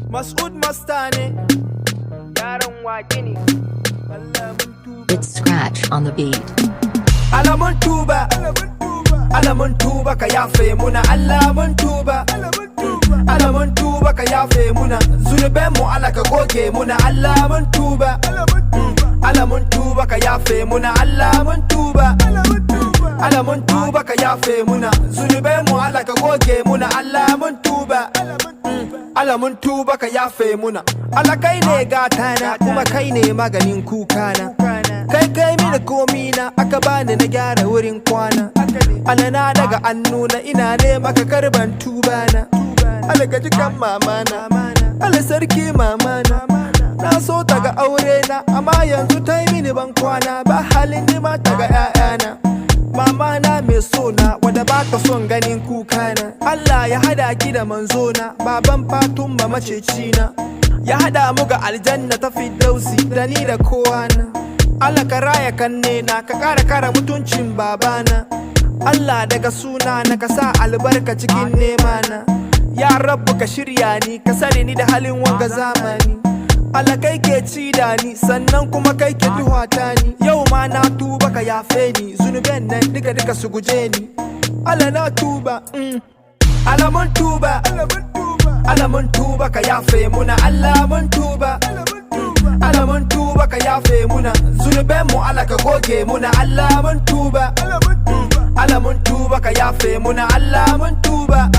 Mas'ud Mastane, yaran wagini. It's Scratch on the beat. Alamun tuba, alamun tuba ka yafe muna. Alamun tuba, alamun tuba ka yafe muna. Zunuben mu Allah ka goge muna. Alamun tuba, alamun tuba ka yafe muna. Alamun tuba, alamun tuba ka yafe muna. Zunuben mu Allah ka goge muna. Alamun tuba, alamun tuba ka yafe muna. Allah kai ne gatana kuma kai ne maganin kukana. Kai mini komi na aka bani na gyara wurin kwana. Allah na daga annuna ina ne maka karban tubana. Allah ka ji kan mamana, Allah sarki mamana. Na so ta ga aure na amma yanzu ta yi mini ban kwana. Ba halin nima ta ga 'ya'yana. Mama na mai sona wadda ba ta son ganin kukana. Allah ya hada ki da manzona, baban Fatumma macecina. Ya hada mu ga aljanna ta Firdausi da ni da kowana. Allah ka raya kanne na ka kara mutuncin babana. Allah daga suna na ka sa albarka cikin nema na. Ya Rabbu ka shirya ni ka sare ni da halin wanga zamani. Allah kai ke ci da ni sannan kuma kai ke duhata ni. Yau ma na tuba ka yafe ni, zunuben nan duka su guje ni. Allah na tuba, alamun tuba, alamun tuba ka yafe muna. Alamun tuba, alamun tuba ka yafe muna. Zunuben mu Allah ka goge muna. Alamun tuba, alamun tuba ka yafe muna. Alamun tuba,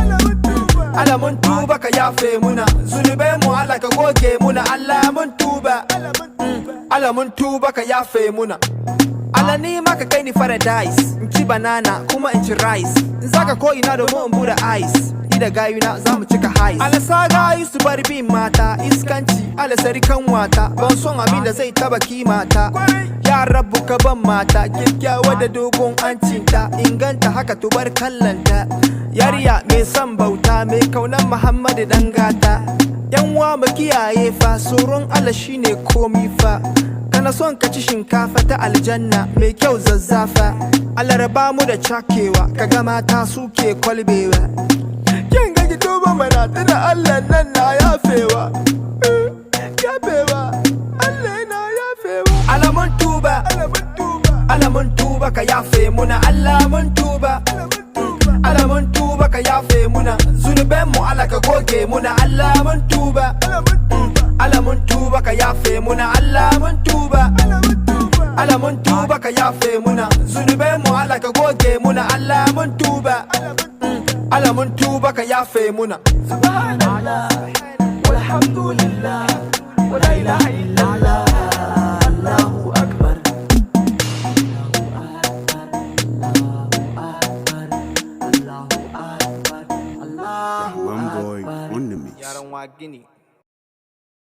alamun tuba ka yafe muna. Zunuben mu Allah ka goge muna. Alamun tuba, alamun tuba ka yafe muna. Allah ni maka kai ni paradise, in ci banana kuma in ci rice. In zaka ko ina da mu in bude ice. Da gayuna za mu cika hais. Allah sa gayu su bar bin mata iskanci. Allah sarikan wata ban son abin da zai taba kimata. Ya Rabbu ka ban mata kyakkyawa da dogon hancinta, inganta haka tubar kallanta. Yariya mai son bauta mai kaunan Muhammadu dan gata. Yanwa mu kiyaye fa, tsoron Allah shine komi fa. Kana son ka ci shinkafa ta aljanna mai kyau zazzafa. Allah raba mu da cakewa, kaga mata suke kwalbewa. Kin ga tuba mana tana Allah nan na yafewa. Yafewa, Allah na yafewa. Alamun tuba, alamun tuba ka yafe muna. Alamun tuba, alamun tuba ka yafe muna. Zunuben mu Allah ka goge muna. Alamun tuba, alamun tuba ka yafe muna. Alamun tuba, alamun tuba ka yafe muna. Zunuben mu Allah ka goge muna. Alamun tuba, alamun tuba ka yafe muna. Subhanallah walhamdulillah wa la ilaha illallah. Allahu akbar, Allahu akbar, Allahu akbar. One boy on the mix. Yaran wagini.